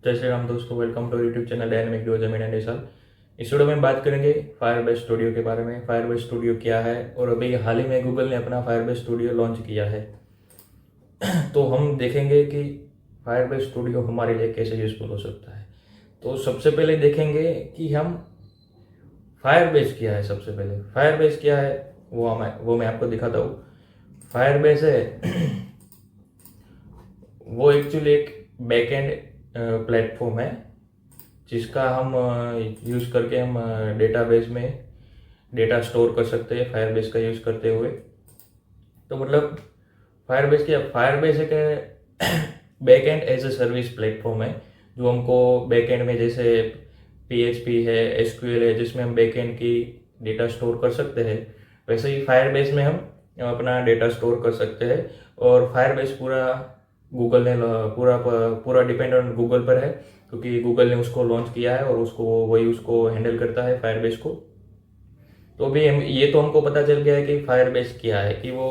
जय श्री राम दोस्तों, welcome to YouTube channel dynamic duo Zameen and Vishal. इस वीडियो में बात करेंगे फायरबेस स्टूडियो के बारे में। फायरबेस स्टूडियो क्या है और अभी हाल ही में गूगल ने अपना फायरबेस स्टूडियो लॉन्च किया है। तो हम देखेंगे कि फायरबेस स्टूडियो हमारे लिए कैसे यूजफुल हो सकता है। तो सबसे पहले देखेंगे कि हम फायरबेस क्या है। सबसे पहले फायरबेस क्या है वो मैं आपको दिखाता हूँ। फायरबेस है वो एक्चुअली एक बैकएंड प्लेटफॉर्म है जिसका हम यूज़ करके हम डेटाबेस में डेटा स्टोर कर सकते हैं फायरबेस का यूज़ करते हुए। तो मतलब फायरबेस एक backend as a service platform है जो हमको बैकएंड में जैसे PHP है, SQL है, जिसमें हम बैकएंड की डेटा स्टोर कर सकते हैं, वैसे ही फायरबेस में हम अपना डेटा स्टोर कर सकते हैं। और फायरबेस पूरा गूगल ने पूरा डिपेंड ऑन गूगल पर है, क्योंकि गूगल ने उसको लॉन्च किया है और वही उसको हैंडल करता है फायरबेस को। तो अभी ये तो हमको पता चल गया है कि फायरबेस क्या है, कि वो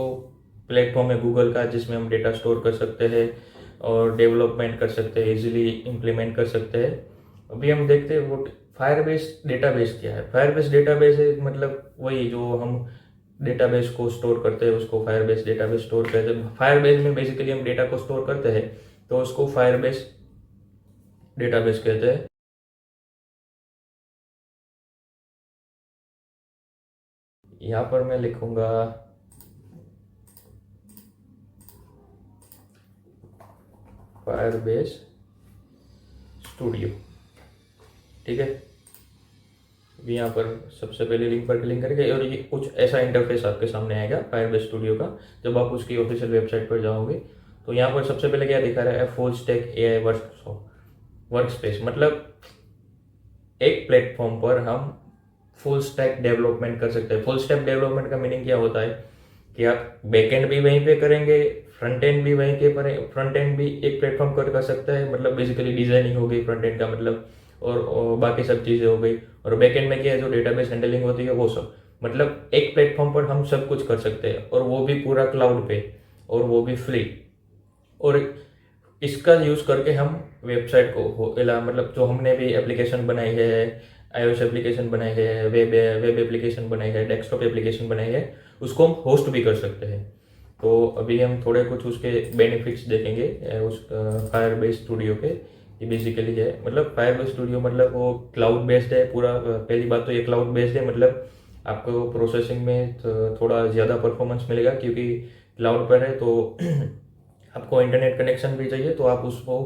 प्लेटफॉर्म है गूगल का जिसमें हम डेटा स्टोर कर सकते हैं और डेवलपमेंट कर सकते हैं, इजीली इम्प्लीमेंट कर सकते हैं। अभी हम देखते हैं वो फायरबेस डेटाबेस क्या है। फायरबेस डेटाबेस है मतलब वही जो हम डेटाबेस को स्टोर करते हैं उसको फायरबेस डेटाबेस स्टोर कहते हैं। फायरबेस में बेसिकली हम डेटा को स्टोर करते हैं तो उसको फायरबेस डेटाबेस कहते हैं। यहाँ पर मैं लिखूंगा फायरबेस स्टूडियो, ठीक है। अभी यहाँ पर सबसे पहले लिंक पर क्लिक करेंगे और ये कुछ ऐसा इंटरफेस आपके सामने आएगा फायरबेस स्टूडियो का। जब आप उसकी ऑफिशियल वेबसाइट पर जाओगे तो यहाँ पर सबसे पहले क्या दिखा रहा है, full stack AI work space. मतलब एक प्लेटफॉर्म पर हम फुल स्टैक डेवलपमेंट कर सकते हैं। फुल स्टैक डेवलपमेंट का मीनिंग क्या होता है कि आप बैकएंड भी वहीं पे करेंगे, फ्रंट एंड भी वहीं के पर, फ्रंट एंड भी एक प्लेटफॉर्म पर कर सकता है। मतलब बेसिकली डिजाइनिंग हो गई फ्रंट एंड का मतलब, और बाकी सब चीज़ें हो गई। और बैकएंड में क्या है, जो डेटाबेस हैंडलिंग होती है वो सब। मतलब एक प्लेटफॉर्म पर हम सब कुछ कर सकते हैं और वो भी पूरा क्लाउड पे, और वो भी फ्री। और इसका यूज़ करके हम वेबसाइट को मतलब जो हमने भी एप्लीकेशन बनाई है, iOS एप्लीकेशन बनाई है, वेब एप्लीकेशन बनाई है, डेस्कटॉप एप्लीकेशन बनाई है, उसको हम होस्ट भी कर सकते हैं। तो अभी हम थोड़े कुछ उसके बेनिफिट्स देखेंगे उस फायरबेस स्टूडियो के। ये बेसिकली है मतलब फायरबेस स्टूडियो मतलब वो क्लाउड बेस्ड है पूरा। पहली बात तो ये क्लाउड बेस्ड है, मतलब आपको प्रोसेसिंग में थोड़ा ज़्यादा परफॉर्मेंस मिलेगा क्योंकि क्लाउड पर है। तो आपको इंटरनेट कनेक्शन भी चाहिए तो आप उसको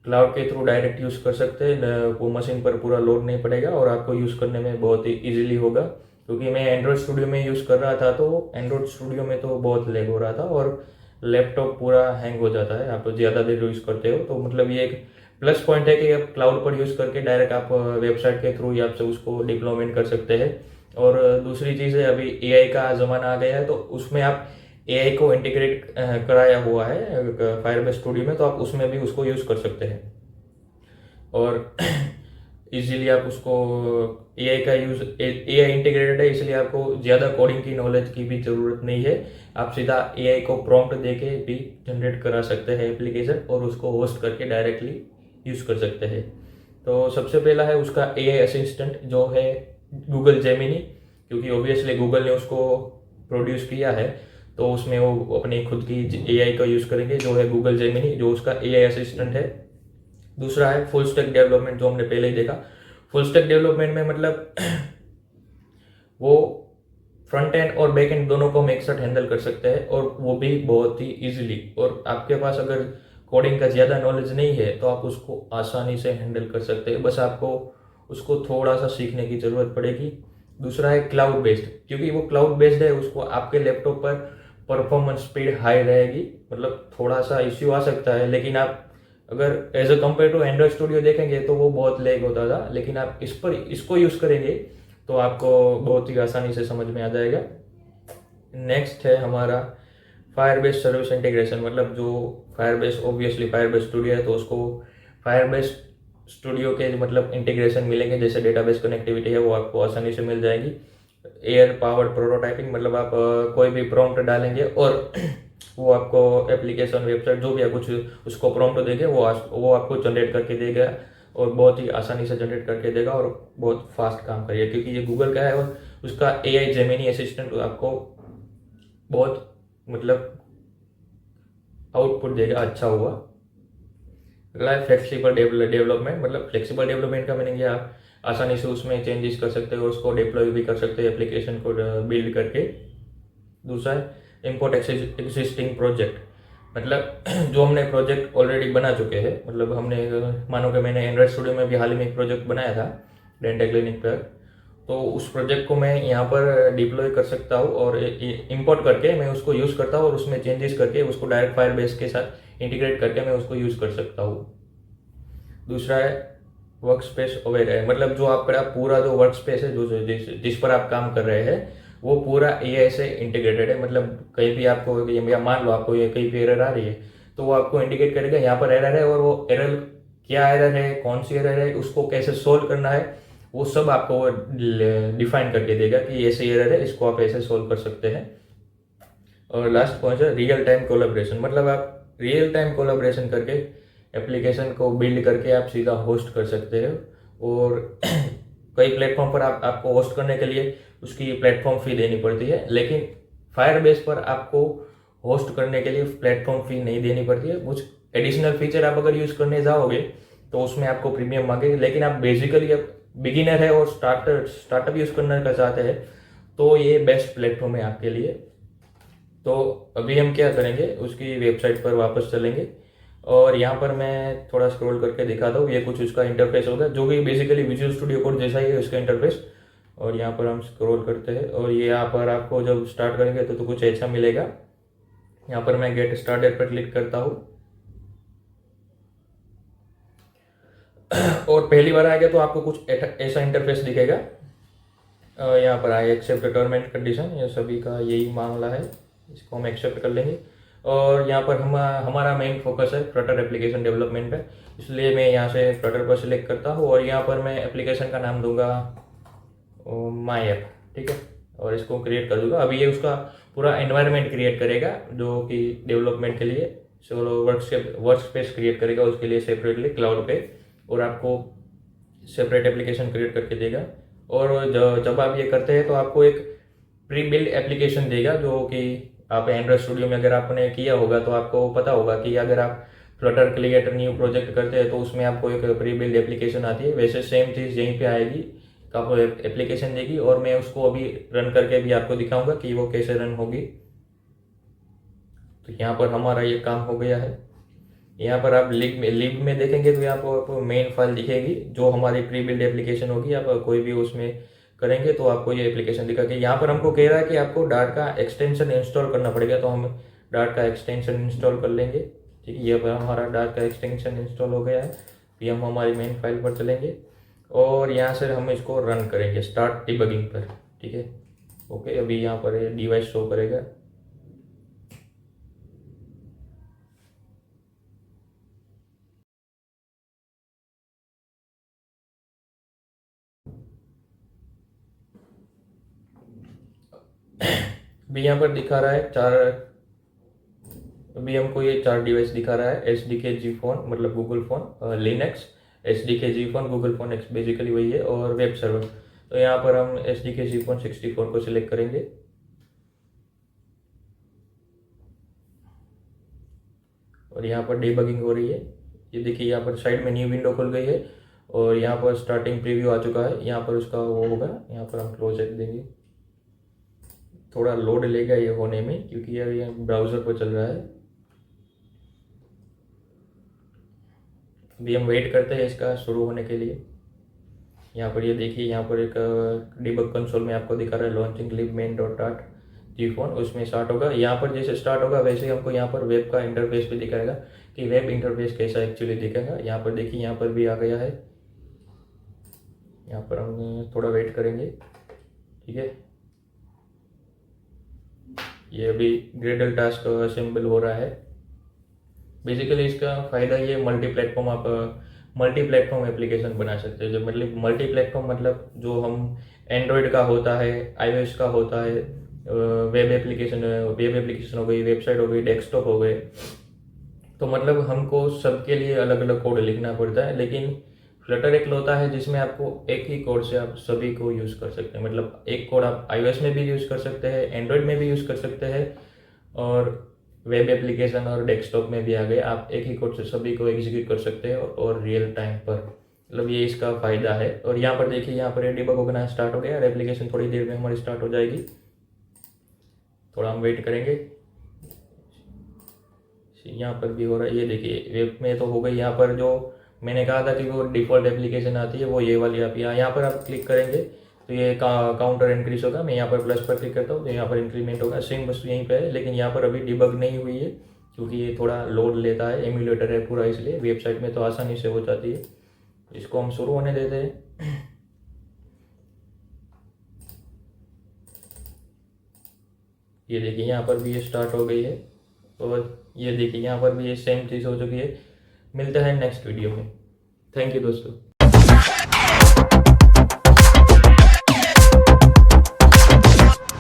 क्लाउड के थ्रू डायरेक्ट यूज़ कर सकते हैं। वो मशीन पर पूरा लोड नहीं पड़ेगा और आपको यूज़ करने में बहुत ही इजीली होगा। क्योंकि मैं एंड्रॉयड स्टूडियो में यूज़ कर रहा था तो एंड्रॉयड स्टूडियो में तो बहुत लैग हो रहा था और लैपटॉप पूरा हैंग हो जाता है आप ज़्यादा देर यूज़ करते हो। तो मतलब ये एक प्लस पॉइंट है कि आप क्लाउड पर यूज़ करके डायरेक्ट आप वेबसाइट के थ्रू ही आप से उसको डिप्लॉयमेंट कर सकते हैं। और दूसरी चीज़ है, अभी AI का ज़माना आ गया है तो उसमें आप AI को इंटीग्रेट कराया हुआ है फायरबेस स्टूडियो में, तो आप उसमें भी उसको यूज़ कर सकते हैं। और इजीली आप उसको AI इंटीग्रेटेड है, इसलिए आपको ज़्यादा कोडिंग की नॉलेज की भी ज़रूरत नहीं है। आप सीधा AI को प्रॉम्प्ट देके भी जनरेट करा सकते हैं एप्लीकेशन और उसको होस्ट करके डायरेक्टली यूज़ कर सकते हैं। तो सबसे पहला है उसका AI असिस्टेंट जो है गूगल जेमिनी, क्योंकि ऑब्वियसली गूगल ने उसको प्रोड्यूस किया है तो उसमें वो अपनी खुद की AI का यूज़ करेंगे जो है गूगल जेमिनी, जो उसका AI असिस्टेंट है। दूसरा है फुल स्टैक डेवलपमेंट, जो हमने पहले ही देखा। फुल स्टैक डेवलपमेंट में मतलब वो फ्रंट एंड और बैक एंड दोनों को हम एक साथ हैंडल कर सकते हैं और वो भी बहुत ही इजीली। और आपके पास अगर कोडिंग का ज़्यादा नॉलेज नहीं है तो आप उसको आसानी से हैंडल कर सकते हैं, बस आपको उसको थोड़ा सा सीखने की ज़रूरत पड़ेगी। दूसरा है क्लाउड बेस्ड, क्योंकि वो क्लाउड बेस्ड है उसको आपके लैपटॉप पर परफॉर्मेंस स्पीड हाई रहेगी। मतलब थोड़ा सा इश्यू आ सकता है, लेकिन आप अगर as a compare to Android studio देखेंगे तो वो बहुत लैग होता था, लेकिन आप इसको यूज़ करेंगे तो आपको बहुत ही आसानी से समझ में आ जाएगा। नेक्स्ट है हमारा फायरबेस सर्विस इंटीग्रेशन। मतलब जो फायरबेस ऑब्वियसली फायरबेस स्टूडियो है तो उसको फायरबेस स्टूडियो के मतलब इंटीग्रेशन मिलेंगे, जैसे डेटाबेस कनेक्टिविटी है वो आपको आसानी से मिल जाएगी। एयर पावर्ड प्रोटोटाइपिंग, मतलब आप कोई भी प्रॉम्प्ट डालेंगे और वो आपको एप्लीकेशन वेबसाइट जो भी है कुछ उसको प्रॉम्प्ट देंगे वो आपको जनरेट करके देगा, और बहुत ही आसानी से जनरेट करके देगा और बहुत फास्ट काम करेगा, क्योंकि ये गूगल का है और उसका AI जेमिनी असिस्टेंट आपको बहुत मतलब आउटपुट देगा अच्छा हुआ। अगला है फ्लेक्सिबल डेवलपमेंट। मतलब फ्लेक्सिबल डेवलपमेंट का मीनिंग आप आसानी से उसमें चेंजेस कर सकते हो, उसको डिप्लॉय भी कर सकते हो एप्लीकेशन को बिल्ड करके। दूसरा है इम्पोर्ट एग्जिस्टिंग प्रोजेक्ट। मतलब जो हमने प्रोजेक्ट ऑलरेडी बना चुके हैं, मतलब हमने मानो कि मैंने एंड्रॉइड स्टूडियो में भी हाल ही में एक प्रोजेक्ट बनाया था डेंटल क्लिनिक पर, तो उस प्रोजेक्ट को मैं यहाँ पर डिप्लॉय कर सकता हूँ और इंपोर्ट करके मैं उसको यूज़ करता हूँ और उसमें चेंजेस करके उसको डायरेक्ट फायरबेस के साथ इंटीग्रेट करके मैं उसको यूज़ कर सकता हूँ। दूसरा है वर्क स्पेस अवेयर है। मतलब जो आपका पूरा जो वर्क स्पेस है जो जिस पर आप काम कर रहे हैं वो पूरा AI से इंटीग्रेटेड है। मतलब कहीं भी आपको या मान लो आपको ये कहीं भी एरर आ रही है तो वो आपको इंडिकेट करेगा यहाँ पर एरर है, और वो एरर क्या एरर है, कौन सी एरर है, उसको कैसे सोल्व करना है, वो सब आपको डिफाइन करके देगा कि ऐसे एरर है, इसको आप ऐसे सोल्व कर सकते हैं। और लास्ट पॉइंट है रियल टाइम कोलैबोरेशन। मतलब आप रियल टाइम कोलैबोरेशन करके एप्लीकेशन को बिल्ड करके आप सीधा होस्ट कर सकते हो। और कई प्लेटफॉर्म पर आपको होस्ट करने के लिए उसकी प्लेटफॉर्म फी देनी पड़ती है, लेकिन फायरबेस पर आपको होस्ट करने के लिए प्लेटफॉर्म फी नहीं देनी पड़ती है। कुछ एडिशनल फीचर आप अगर यूज़ करने जाओगे तो उसमें आपको प्रीमियम मांगेगी, लेकिन आप बेसिकली अब बिगिनर है और स्टार्टअप यूज़ करना का चाहते हैं तो ये बेस्ट प्लेटफॉर्म है आपके लिए। तो अभी हम क्या करेंगे, उसकी वेबसाइट पर वापस चलेंगे और यहाँ पर मैं थोड़ा स्क्रॉल करके दिखा दूँ। ये कुछ उसका इंटरफेस होगा जो कि बेसिकली विजुअल स्टूडियो कोड जैसा ही है उसका इंटरफेस। और यहाँ पर हम स्क्रॉल करते हैं और ये यहाँ पर आपको जब स्टार्ट करेंगे तो कुछ ऐसा मिलेगा। यहाँ पर मैं गेट स्टार्टेड पर क्लिक करता हूँ और पहली बार आएगा तो आपको कुछ ऐसा इंटरफेस दिखेगा। यहाँ पर आए एक्सेप्ट टर्म एंड कंडीशन, ये सभी का यही मामला है, इसको हम एक्सेप्ट कर लेंगे। और यहाँ पर हमारा मेन फोकस है फ्लटर एप्लीकेशन डेवलपमेंट पे, इसलिए मैं यहाँ से फ्लटर पर सिलेक्ट करता हूँ और यहाँ पर मैं एप्लीकेशन का नाम दूंगा माई ऐप, ठीक है, और इसको क्रिएट कर दूंगा। अभी ये उसका पूरा एनवायरनमेंट क्रिएट करेगा जो कि डेवलपमेंट के लिए वर्क स्पेस क्रिएट करेगा उसके लिए सेपरेटली क्लाउड पे, और आपको सेपरेट एप्लीकेशन क्रिएट करके देगा। और जब आप ये करते हैं तो आपको एक प्री बिल्ड एप्लीकेशन देगा जो कि आप एंड्रॉइड स्टूडियो में अगर आपने किया होगा तो आपको पता होगा कि अगर आप फ्लटर क्रिएटर न्यू प्रोजेक्ट करते हैं तो उसमें आपको एक प्री बिल्ड एप्लीकेशन आती है। वैसे सेम चीज़ यहीं पे आएगी, आपको एप्लीकेशन देगी और मैं उसको अभी रन करके भी आपको दिखाऊंगा कि वो कैसे रन होगी। तो यहाँ पर हमारा ये काम हो गया है। यहाँ पर आप लिब में देखेंगे तो यहाँ पर आपको मेन फाइल दिखेगी जो हमारी प्री बिल्ड एप्लीकेशन होगी। आप कोई भी उसमें करेंगे तो आपको ये एप्लीकेशन दिखाएगी। यहाँ पर हमको कह रहा है कि आपको डार्ट का एक्सटेंशन इंस्टॉल करना पड़ेगा, तो हम डार्ट का एक्सटेंशन इंस्टॉल कर लेंगे। ठीक है, ये हमारा डार्ट का एक्सटेंशन इंस्टॉल हो गया है। फिर हम हमारी मेन फाइल पर चलेंगे और यहाँ से हम इसको रन करेंगे स्टार्ट डिबगिंग पर। ठीक है, ओके, अभी यहाँ पर डिवाइस शो करेगा। अभी यहाँ पर दिखा रहा है अभी हमको ये 4 डिवाइस दिखा रहा है। SDK G फोन मतलब Google phone, Linux, SDK G phone Google phone x basically वही है, और वेब सर्वर। तो यहाँ पर हम SDK G फोन 64 को सिलेक्ट करेंगे और यहाँ पर डिबगिंग हो रही है। ये देखिए यहाँ पर साइड में न्यू विंडो खुल गई है और यहाँ पर स्टार्टिंग प्रीव्यू आ चुका है। यहाँ पर उसका वो होगा, यहाँ पर हम क्लोज देंगे। थोड़ा लोड लेगा ये होने में क्योंकि ये ब्राउज़र पर चल रहा है। अभी हम वेट करते हैं इसका शुरू होने के लिए। यहाँ पर ये देखिए, यहाँ पर एक डिबग कंसोल में आपको दिखा रहा है लॉन्चिंग लिब मेन डॉट डार्ट जी फोन, उसमें स्टार्ट होगा। यहाँ पर जैसे स्टार्ट होगा वैसे ही हमको यहाँ पर वेब का इंटरफेस भी दिखाएगा कि वेब इंटरफेस कैसा एक्चुअली दिखेगा। यहाँ पर देखिए, यहाँ पर भी आ गया है। यहाँ पर हम थोड़ा वेट करेंगे, ठीक है। ये अभी ग्रेडल टास्क असेंबल हो रहा है। बेसिकली इसका फ़ायदा ये मल्टी प्लेटफॉर्म एप्लीकेशन बना सकते हैं। जो मतलब मल्टी प्लेटफॉर्म मतलब जो हम एंड्रॉयड का होता है, iOS का होता है, वेब एप्लीकेशन हो गई, वेबसाइट हो गई, डेस्कटॉप हो गए। तो मतलब हमको सबके लिए अलग अलग कोड लिखना पड़ता है, लेकिन फ्लटर एक लौता है जिसमें आपको एक ही कोड से आप सभी को यूज़ कर सकते हैं। मतलब एक कोड आप iOS में भी यूज़ कर सकते हैं, एंड्रॉयड में भी यूज़ कर सकते हैं, और वेब एप्लीकेशन और डेस्कटॉप में भी आ गए। आप एक ही कोड से सभी को एग्जीक्यूट कर सकते हैं और रियल टाइम पर। मतलब ये इसका फ़ायदा है। और यहाँ पर देखिए, यहाँ पर डिबग होना स्टार्ट हो गया और एप्लीकेशन थोड़ी देर में हमारी स्टार्ट हो जाएगी। थोड़ा हम वेट करेंगे। यहाँ पर भी हो रहा है, ये देखिए वेब में तो हो गई। यहाँ पर जो मैंने कहा था कि वो डिफ़ॉल्ट एप्लीकेशन आती है, वो ये वाली आप यहाँ पर आप क्लिक करेंगे तो ये काउंटर इंक्रीज होगा। मैं यहाँ पर प्लस पर क्लिक करता हूँ तो यहाँ पर इंक्रीमेंट होगा। सेम वस्तु यहीं पे है, लेकिन यहाँ पर अभी डिबग नहीं हुई है क्योंकि ये थोड़ा लोड लेता है, एम्यूलेटर है पूरा, इसलिए वेबसाइट में तो आसानी से हो जाती है। इसको हम शुरू होने देते हैं। ये देखिए यहाँ पर भी ये स्टार्ट हो गई है, और ये देखिए यहाँ पर भी ये सेम चीज़ हो चुकी है। मिलते हैं नेक्स्ट वीडियो में। थैंक यू दोस्तों।